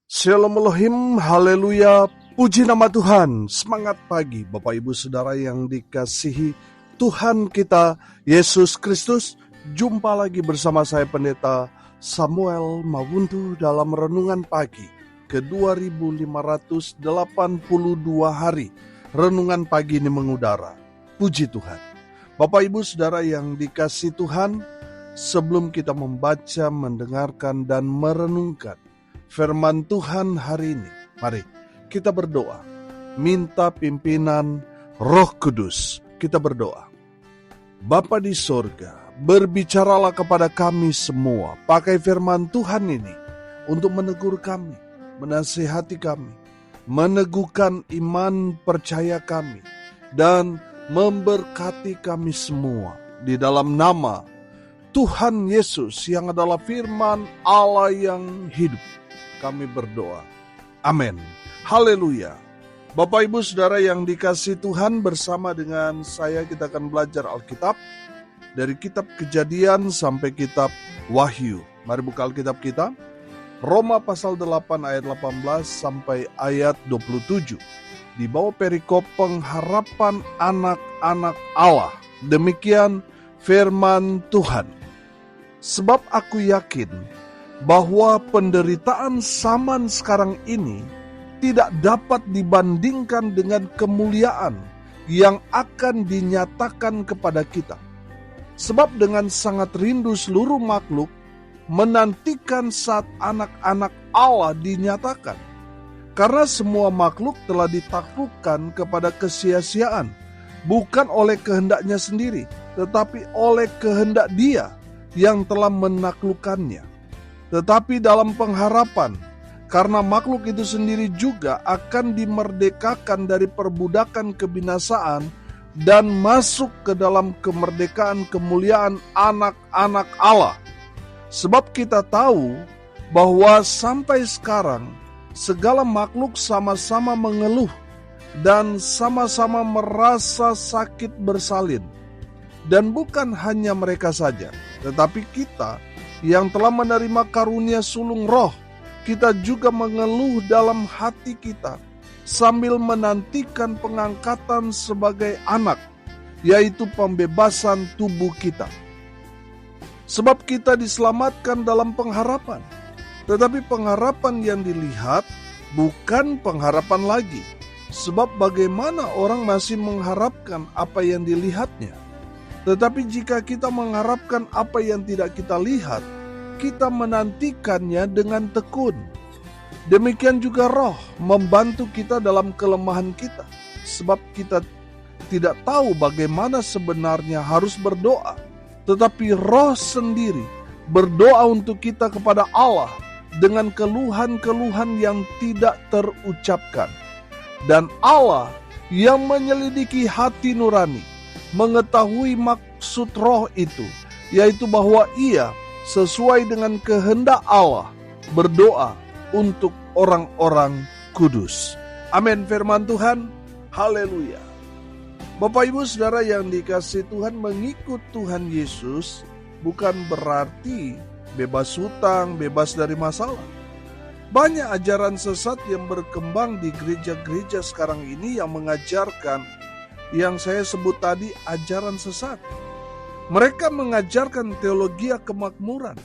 Shalom Elohim, haleluya, puji nama Tuhan. Semangat pagi Bapak Ibu Saudara yang dikasihi Tuhan kita Yesus Kristus. Jumpa lagi bersama saya Pendeta Samuel Mawuntu dalam Renungan Pagi ke 2582 hari. Renungan pagi ini mengudara. Puji Tuhan. Bapak Ibu Saudara yang dikasihi Tuhan, sebelum kita membaca, mendengarkan, dan merenungkan firman Tuhan hari ini, mari kita berdoa, minta pimpinan Roh Kudus. Kita berdoa. Bapa di sorga, berbicaralah kepada kami semua, pakai firman Tuhan ini untuk menegur kami, menasihati kami, meneguhkan iman percaya kami, dan memberkati kami semua di dalam nama Tuhan Yesus yang adalah firman Allah yang hidup. Kami berdoa. Amin. Haleluya. Bapak Ibu Saudara yang dikasihi Tuhan, bersama dengan saya kita akan belajar Alkitab dari kitab Kejadian sampai kitab Wahyu. Mari buka Alkitab kita. Roma pasal 8 ayat 18 sampai ayat 27. Di bawah perikop pengharapan anak-anak Allah. Demikian firman Tuhan. Sebab aku yakin bahwa penderitaan zaman sekarang ini tidak dapat dibandingkan dengan kemuliaan yang akan dinyatakan kepada kita. Sebab dengan sangat rindu seluruh makhluk menantikan saat anak-anak Allah dinyatakan. Karena semua makhluk telah ditaklukkan kepada kesia-siaan, bukan oleh kehendaknya sendiri, tetapi oleh kehendak Dia yang telah menaklukkannya. Tetapi dalam pengharapan, karena makhluk itu sendiri juga akan dimerdekakan dari perbudakan kebinasaan dan masuk ke dalam kemerdekaan kemuliaan anak-anak Allah. Sebab kita tahu bahwa sampai sekarang segala makhluk sama-sama mengeluh dan sama-sama merasa sakit bersalin. Dan bukan hanya mereka saja, tetapi kita yang telah menerima karunia sulung roh, kita juga mengeluh dalam hati kita sambil menantikan pengangkatan sebagai anak, yaitu pembebasan tubuh kita. Sebab kita diselamatkan dalam pengharapan, tetapi pengharapan yang dilihat bukan pengharapan lagi. Sebab bagaimana orang masih mengharapkan apa yang dilihatnya? Tetapi jika kita mengharapkan apa yang tidak kita lihat, kita menantikannya dengan tekun. Demikian juga roh membantu kita dalam kelemahan kita. Sebab kita tidak tahu bagaimana sebenarnya harus berdoa. Tetapi roh sendiri berdoa untuk kita kepada Allah dengan keluhan-keluhan yang tidak terucapkan. Dan Allah yang menyelidiki hati nurani mengetahui maksud roh itu, yaitu bahwa ia sesuai dengan kehendak Allah berdoa untuk orang-orang kudus. Amin. Firman Tuhan. Haleluya. Bapak Ibu Saudara yang dikasihi Tuhan, mengikut Tuhan Yesus bukan berarti bebas hutang, bebas dari masalah. Banyak ajaran sesat yang berkembang di gereja-gereja sekarang ini yang mengajarkan yang saya sebut tadi ajaran sesat. Mereka mengajarkan teologi kemakmuran.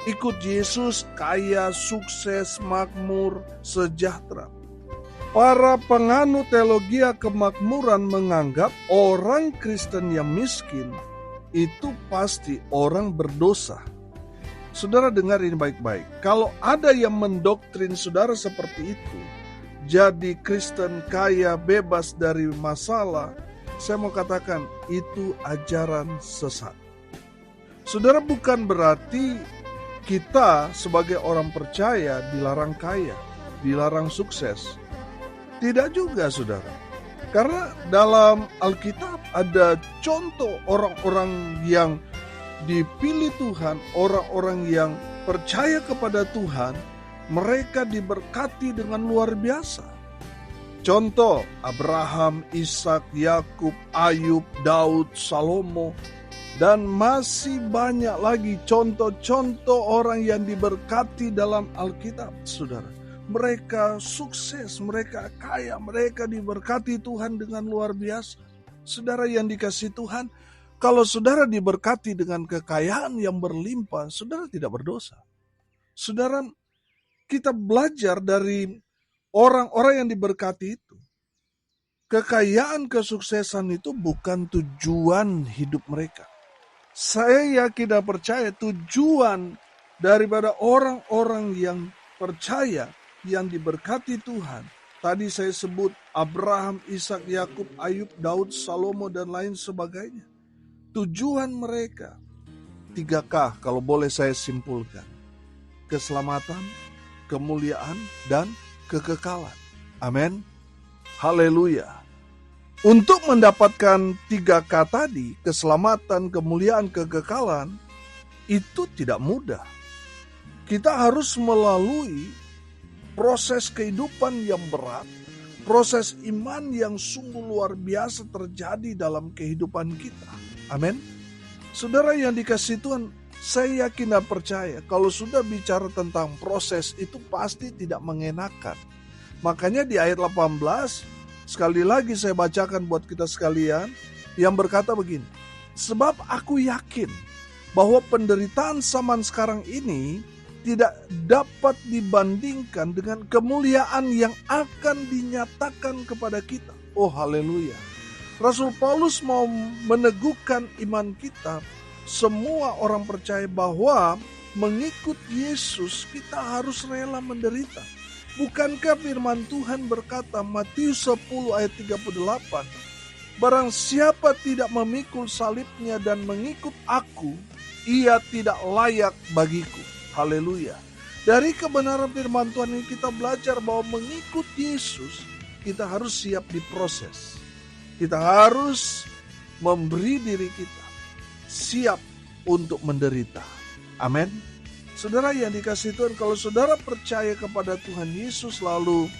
Ikut Yesus, kaya, sukses, makmur, sejahtera. Para penganut teologi kemakmuran menganggap orang Kristen yang miskin itu pasti orang berdosa. Saudara dengar ini baik-baik. Kalau ada yang mendoktrin saudara seperti itu, jadi Kristen kaya, bebas dari masalah, saya mau katakan itu ajaran sesat. Saudara, bukan berarti kita sebagai orang percaya dilarang kaya, dilarang sukses. Tidak juga saudara. Karena dalam Alkitab ada contoh orang-orang yang dipilih Tuhan, orang-orang yang percaya kepada Tuhan, mereka diberkati dengan luar biasa. Contoh Abraham, Ishak, Yakub, Ayub, Daud, Salomo, dan masih banyak lagi contoh-contoh orang yang diberkati dalam Alkitab, saudara. mereka sukses, mereka kaya, mereka diberkati Tuhan dengan luar biasa. Saudara yang dikasihi Tuhan, kalau saudara diberkati dengan kekayaan yang berlimpah, saudara tidak berdosa. Saudara, kita belajar dari orang-orang yang diberkati itu. Kekayaan, kesuksesan itu bukan tujuan hidup mereka. Saya yakin dan percaya tujuan daripada orang-orang yang percaya, yang diberkati Tuhan. Tadi saya sebut Abraham, Ishak, Yakub, Ayub, Daud, Salomo, dan lain sebagainya. Tujuan mereka 3K kalau boleh saya simpulkan. Keselamatan, kemuliaan, dan kekekalan. Amin. Haleluya. Untuk mendapatkan 3K tadi, keselamatan, kemuliaan, kekekalan, itu tidak mudah. Kita harus melalui proses kehidupan yang berat, proses iman yang sungguh luar biasa terjadi dalam kehidupan kita. Amin. Saudara yang dikasihi Tuhan, saya yakin dan percaya kalau sudah bicara tentang proses itu pasti tidak mengenakan. Makanya di ayat 18, sekali lagi saya bacakan buat kita sekalian, yang berkata begini, sebab aku yakin bahwa penderitaan zaman sekarang ini tidak dapat dibandingkan dengan kemuliaan yang akan dinyatakan kepada kita. Oh haleluya. Rasul Paulus mau meneguhkan iman kita, semua orang percaya bahwa mengikut Yesus kita harus rela menderita. Bukankah firman Tuhan berkata Matius 10 ayat 38, barang siapa tidak memikul salibnya dan mengikut aku, ia tidak layak bagiku. Haleluya. Dari kebenaran firman Tuhan ini kita belajar bahwa mengikut Yesus kita harus siap diproses. Kita harus memberi diri kita siap untuk menderita. Amin. Saudara yang dikasihi Tuhan, kalau saudara percaya kepada Tuhan Yesus lalu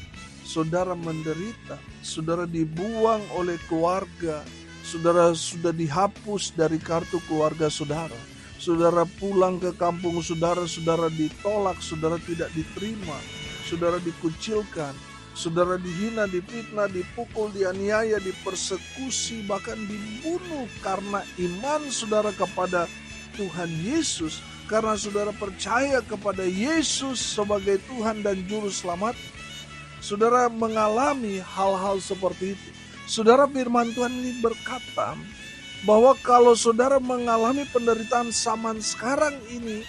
saudara menderita, saudara dibuang oleh keluarga, saudara sudah dihapus dari kartu keluarga saudara, saudara pulang ke kampung saudara, saudara ditolak, saudara tidak diterima, saudara dikucilkan, saudara dihina, difitnah, dipukul, dianiaya, dipersekusi, bahkan dibunuh karena iman saudara kepada Tuhan Yesus, karena saudara percaya kepada Yesus sebagai Tuhan dan Juru Selamat. Saudara mengalami hal-hal seperti itu. Saudara, firman Tuhan ini berkata bahwa kalau saudara mengalami penderitaan zaman sekarang ini,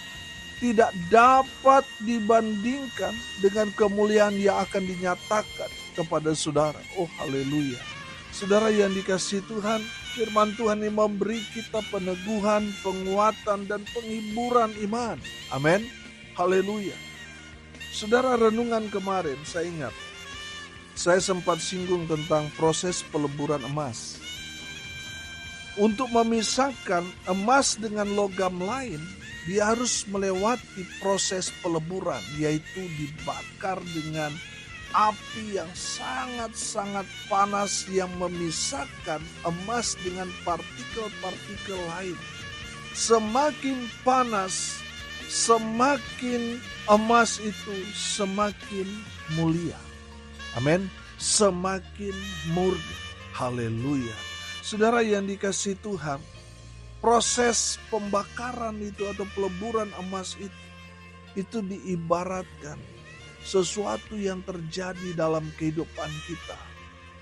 tidak dapat dibandingkan dengan kemuliaan yang akan dinyatakan kepada saudara. Oh haleluya. Saudara yang dikasihi Tuhan, firman Tuhan ini memberi kita peneguhan, penguatan, dan penghiburan iman. Amin. Haleluya. Saudara, renungan kemarin saya ingat, saya sempat singgung tentang proses peleburan emas. Untuk memisahkan emas dengan logam lain, dia harus melewati proses peleburan, yaitu dibakar dengan api yang sangat-sangat panas yang memisahkan emas dengan partikel-partikel lain. Semakin panas, semakin emas itu semakin mulia. Amin. Semakin murni. Haleluya. Saudara yang dikasihi Tuhan, proses pembakaran itu atau peleburan emas itu diibaratkan sesuatu yang terjadi dalam kehidupan kita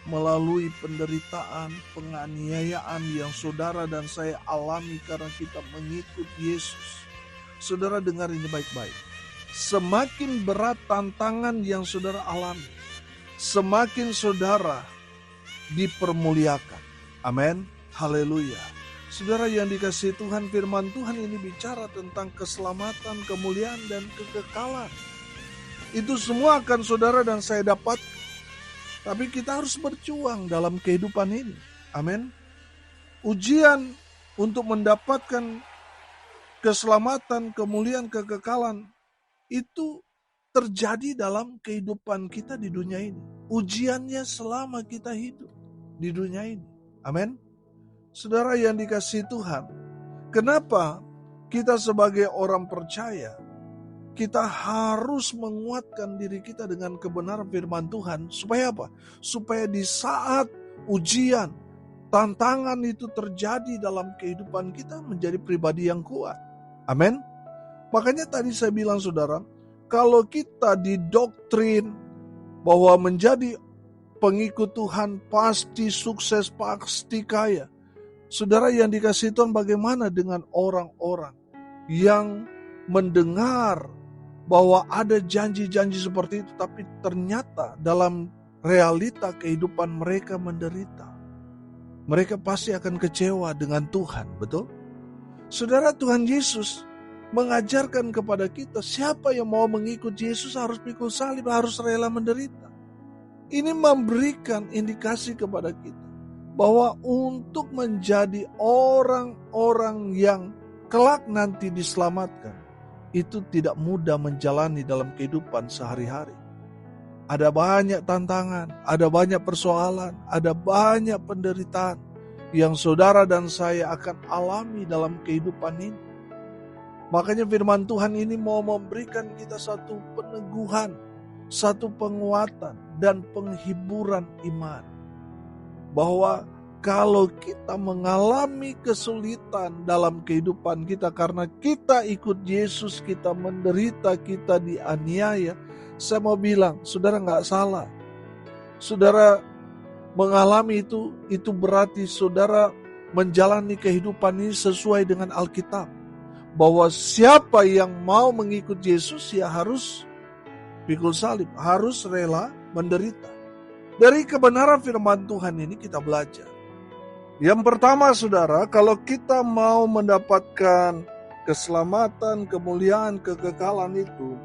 melalui penderitaan, penganiayaan yang saudara dan saya alami karena kita mengikut Yesus. Saudara dengar ini baik-baik. Semakin berat tantangan yang saudara alami, semakin saudara dipermuliakan. Amin. Haleluya. Saudara yang dikasihi Tuhan, firman Tuhan ini bicara tentang keselamatan, kemuliaan, dan kekekalan. Itu semua akan saudara dan saya dapat. Tapi kita harus berjuang dalam kehidupan ini. Amin. Ujian untuk mendapatkan keselamatan, kemuliaan, kekekalan itu terjadi dalam kehidupan kita di dunia ini. Ujiannya selama kita hidup di dunia ini. Amin. Saudara yang dikasihi Tuhan, kenapa kita sebagai orang percaya Kita harus menguatkan diri kita dengan kebenaran firman Tuhan. Supaya apa? Supaya di saat ujian, tantangan itu terjadi dalam kehidupan kita menjadi pribadi yang kuat. Amin. Makanya tadi saya bilang saudara, kalau kita didoktrin bahwa menjadi pengikut Tuhan pasti sukses, pasti kaya. Saudara yang dikasihi Tuhan, bagaimana dengan orang-orang yang mendengar bahwa ada janji-janji seperti itu, tapi ternyata dalam realita kehidupan mereka menderita. Mereka pasti akan kecewa dengan Tuhan, betul? Saudara, Tuhan Yesus mengajarkan kepada kita, siapa yang mau mengikut Yesus harus pikul salib, harus rela menderita. Ini memberikan indikasi kepada kita bahwa untuk menjadi orang-orang yang kelak nanti diselamatkan, itu tidak mudah menjalani dalam kehidupan sehari-hari. Ada banyak tantangan, ada banyak persoalan, ada banyak penderitaan yang saudara dan saya akan alami dalam kehidupan ini. Makanya firman Tuhan ini mau memberikan kita satu peneguhan, satu penguatan dan penghiburan iman. Bahwa kalau kita mengalami kesulitan dalam kehidupan kita karena kita ikut Yesus, kita menderita, kita dianiaya, saya mau bilang, saudara nggak salah. Saudara mengalami itu berarti saudara menjalani kehidupan ini sesuai dengan Alkitab. Bahwa siapa yang mau mengikut Yesus ya harus pikul salib, harus rela menderita. Dari kebenaran firman Tuhan ini kita belajar. Yang pertama saudara, kalau kita mau mendapatkan keselamatan, kemuliaan, kekekalan itu,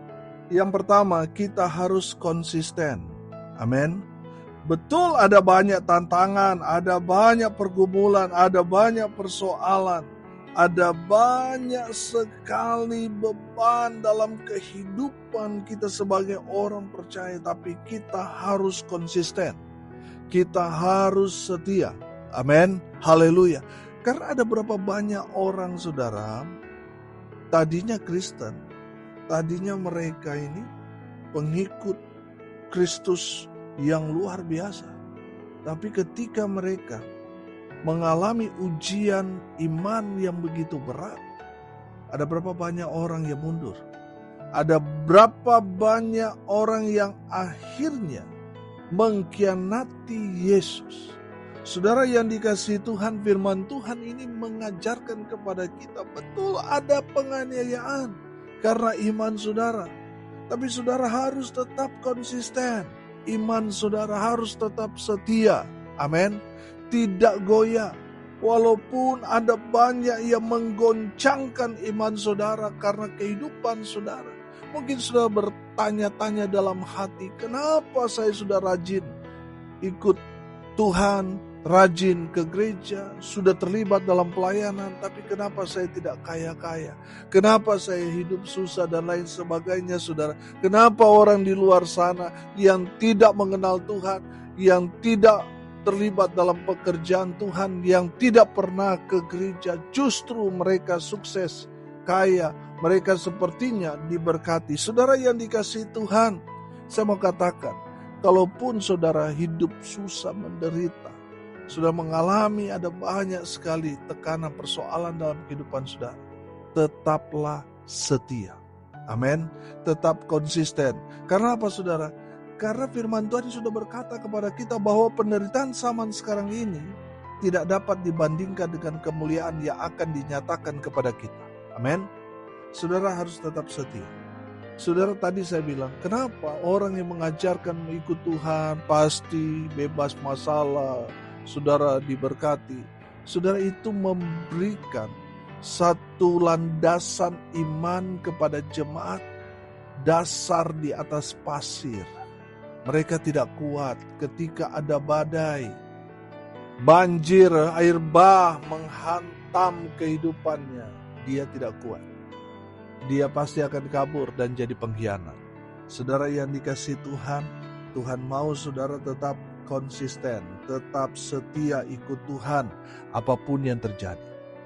yang pertama kita harus konsisten. Amin. Betul ada banyak tantangan, ada banyak pergumulan, ada banyak persoalan, ada banyak sekali beban dalam kehidupan kita sebagai orang percaya, tapi kita harus konsisten. Kita harus setia. Amin, haleluya. Karena ada berapa banyak orang saudara, tadinya Kristen, tadinya mereka ini pengikut Kristus yang luar biasa. Tapi ketika mereka mengalami ujian iman yang begitu berat, ada berapa banyak orang yang mundur. Ada berapa banyak orang yang akhirnya mengkhianati Yesus. Saudara yang dikasihi Tuhan, firman Tuhan ini mengajarkan kepada kita, betul ada penganiayaan karena iman saudara. Tapi saudara harus tetap konsisten. Iman saudara harus tetap setia. Amin. Tidak goyah. Walaupun ada banyak yang menggoncangkan iman saudara karena kehidupan saudara. Mungkin saudara bertanya-tanya dalam hati, kenapa saya sudah rajin ikut Tuhan, rajin ke gereja, sudah terlibat dalam pelayanan, tapi kenapa saya tidak kaya-kaya? Kenapa saya hidup susah dan lain sebagainya, saudara? Kenapa orang di luar sana yang tidak mengenal Tuhan, yang tidak terlibat dalam pekerjaan Tuhan, yang tidak pernah ke gereja, justru mereka sukses, kaya, mereka sepertinya diberkati? Saudara yang dikasihi Tuhan, saya mau katakan, kalaupun saudara hidup susah, menderita, sudah mengalami ada banyak sekali tekanan persoalan dalam kehidupan saudara, tetaplah setia. Amin. Tetap konsisten. Karena apa saudara? Karena firman Tuhan sudah berkata kepada kita bahwa penderitaan zaman sekarang ini tidak dapat dibandingkan dengan kemuliaan yang akan dinyatakan kepada kita. Amin. Saudara harus tetap setia. Saudara, tadi saya bilang, kenapa orang yang mengajarkan mengikut Tuhan pasti bebas masalah, saudara diberkati. Saudara, itu memberikan satu landasan iman kepada jemaat, dasar di atas pasir. Mereka tidak kuat ketika ada badai, banjir, air bah menghantam kehidupannya. Dia tidak kuat. Dia pasti akan kabur dan jadi pengkhianat. Saudara yang dikasihi Tuhan, Tuhan mau saudara tetap konsisten, tetap setia ikut Tuhan apapun yang terjadi.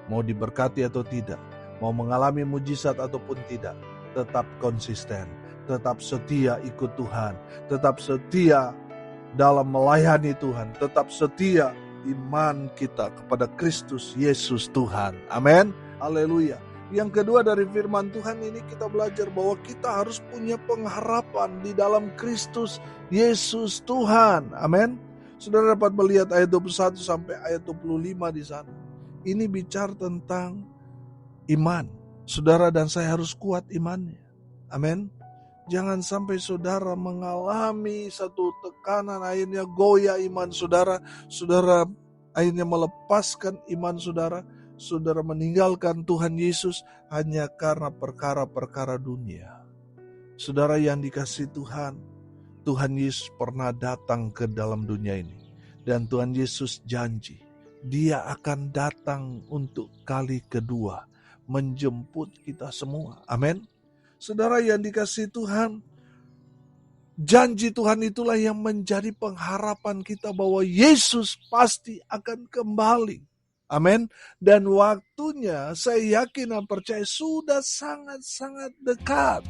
Mau diberkati atau tidak, mau mengalami mujizat ataupun tidak. tetap konsisten, tetap setia ikut Tuhan, tetap setia dalam melayani Tuhan, tetap setia iman kita kepada Kristus Yesus Tuhan. Amin. Haleluya. Yang kedua dari firman Tuhan ini kita belajar bahwa kita harus punya pengharapan di dalam Kristus Yesus Tuhan. Amin. Saudara dapat melihat ayat 21 sampai ayat 25 di sana. Ini bicara tentang iman. Saudara dan saya harus kuat imannya. Amin. Jangan sampai saudara mengalami satu tekanan akhirnya goyah iman saudara. Saudara akhirnya melepaskan iman saudara. Saudara meninggalkan Tuhan Yesus hanya karena perkara-perkara dunia. Saudara yang dikasihi Tuhan, Tuhan Yesus pernah datang ke dalam dunia ini. Dan Tuhan Yesus janji, Dia akan datang untuk kali kedua, menjemput kita semua. Amin. Saudara yang dikasihi Tuhan, janji Tuhan itulah yang menjadi pengharapan kita bahwa Yesus pasti akan kembali. Amin. Dan waktunya saya yakin dan percaya sudah sangat-sangat dekat.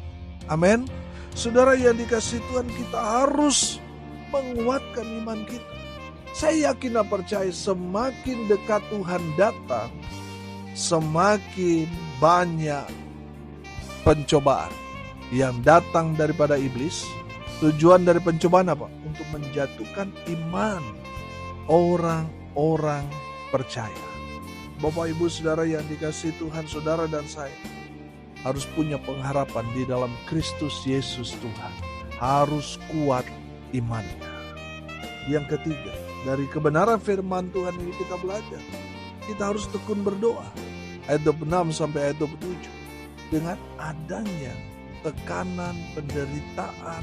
Amin. Saudara yang dikasihi Tuhan, kita harus menguatkan iman kita. Saya yakin dan percaya semakin dekat Tuhan datang, semakin banyak pencobaan yang datang daripada iblis. Tujuan dari pencobaan apa? Untuk menjatuhkan iman orang-orang percaya. Bapak Ibu Saudara yang dikasihi Tuhan, saudara dan saya harus punya pengharapan di dalam Kristus Yesus Tuhan. Harus kuat imannya. Yang ketiga, dari kebenaran firman Tuhan ini kita belajar, kita harus tekun berdoa. Ayat 26 sampai ayat 27. Dengan adanya tekanan, penderitaan,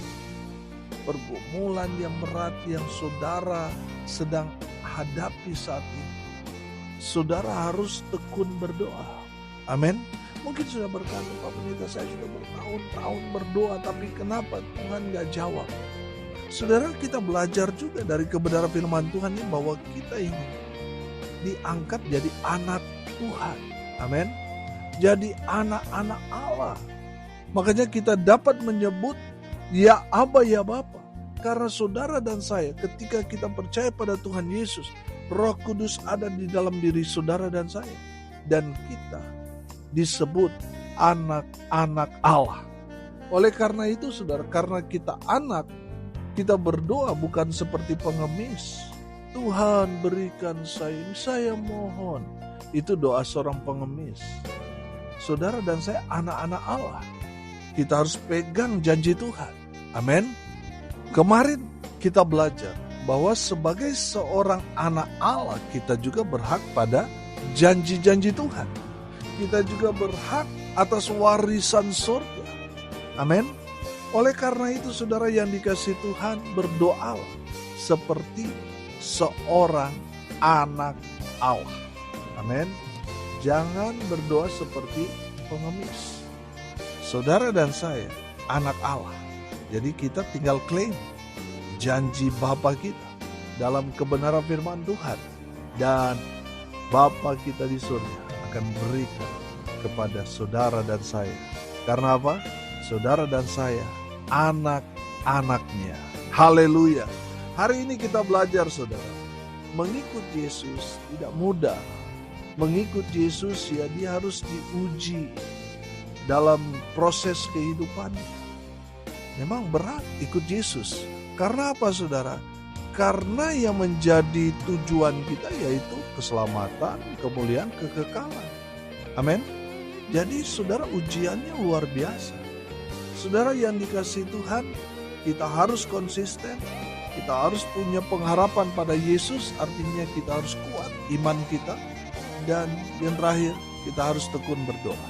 pergumulan yang berat yang saudara sedang hadapi saat ini, saudara harus tekun berdoa. Amin. Mungkin sudah berkata, Pak Pendeta, saya sudah bertahun-tahun berdoa, tapi kenapa Tuhan gak jawab? Saudara, kita belajar juga dari kebenaran firman Tuhan ini bahwa kita ini diangkat jadi anak Tuhan. Amin. Jadi anak-anak Allah. Makanya kita dapat menyebut ya Aba ya Bapa. Karena saudara dan saya ketika kita percaya pada Tuhan Yesus, Roh Kudus ada di dalam diri saudara dan saya. Dan kita disebut anak-anak Allah. Oleh karena itu saudara, karena kita anak, kita berdoa bukan seperti pengemis. Tuhan berikan saya mohon. Itu doa seorang pengemis. Saudara dan saya anak-anak Allah. Kita harus pegang janji Tuhan. Amin. Kemarin kita belajar bahwa sebagai seorang anak Allah, kita juga berhak pada janji-janji Tuhan. Kita juga berhak atas warisan surga. Amin. Oleh karena itu saudara yang dikasihi Tuhan, berdoalah seperti seorang anak Allah. Amin. Jangan berdoa seperti pengemis. Saudara dan saya anak Allah. Jadi kita tinggal klaim janji Bapa kita dalam kebenaran firman Tuhan. Dan Bapa kita di surga akan berikan kepada saudara dan saya. Karena apa? Saudara dan saya anak-anaknya. Haleluya. Hari ini kita belajar saudara. Mengikut Yesus tidak mudah. Mengikut Yesus ya dia harus diuji dalam proses kehidupan. Memang berat ikut Yesus. Karena apa saudara? Karena yang menjadi tujuan kita yaitu keselamatan, kemuliaan, kekekalan. Amin. Jadi saudara ujiannya luar biasa. Saudara yang dikasihi Tuhan, kita harus konsisten. Kita harus punya pengharapan pada Yesus, artinya kita harus kuat iman kita. Dan yang terakhir, kita harus tekun berdoa.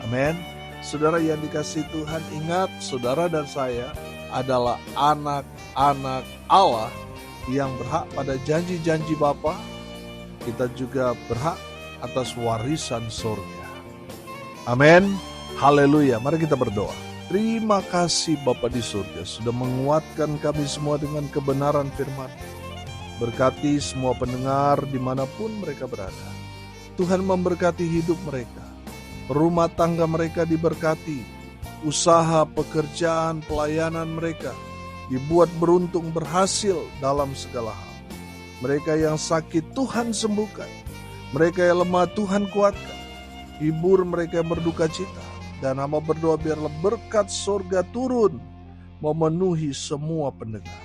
Amin. Saudara yang dikasihi Tuhan, ingat saudara dan saya adalah anak-anak Allah yang berhak pada janji-janji Bapa. Kita juga berhak atas warisan surga. Amin. Haleluya. Mari kita berdoa. Terima kasih Bapa di surga sudah menguatkan kami semua dengan kebenaran firman. Berkati semua pendengar dimanapun mereka berada. Tuhan memberkati hidup mereka. Rumah tangga mereka diberkati. usaha, pekerjaan, pelayanan mereka dibuat beruntung, berhasil dalam segala hal. Mereka yang sakit Tuhan sembuhkan, mereka yang lemah Tuhan kuatkan, hibur mereka yang berduka cita. Dan hamba berdoa biarlah berkat surga turun memenuhi semua pendengar.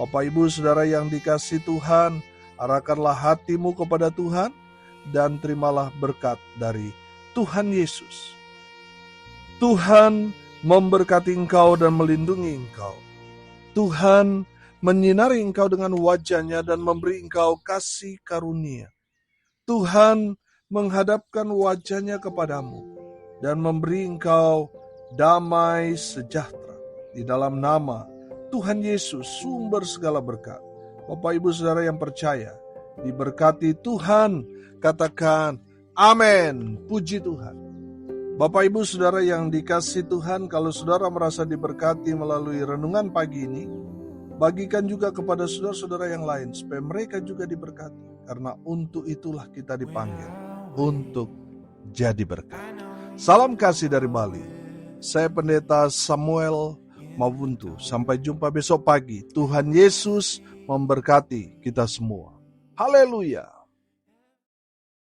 Bapak Ibu Saudara yang dikasihi Tuhan, arahkanlah hatimu kepada Tuhan dan terimalah berkat dari Tuhan Yesus. Tuhan memberkati engkau dan melindungi engkau. Tuhan menyinari engkau dengan wajah-Nya dan memberi engkau kasih karunia. Tuhan menghadapkan wajah-Nya kepadamu dan memberi engkau damai sejahtera. Di dalam nama Tuhan Yesus, sumber segala berkat. Bapak Ibu Saudara yang percaya, diberkati Tuhan, katakan amin, puji Tuhan. Bapak Ibu Saudara yang dikasihi Tuhan, kalau saudara merasa diberkati melalui renungan pagi ini, bagikan juga kepada saudara-saudara yang lain, supaya mereka juga diberkati. Karena untuk itulah kita dipanggil, untuk jadi berkat. Salam kasih dari Bali. Saya Pendeta Samuel Mawuntu. Sampai jumpa besok pagi. Tuhan Yesus memberkati kita semua. Haleluya.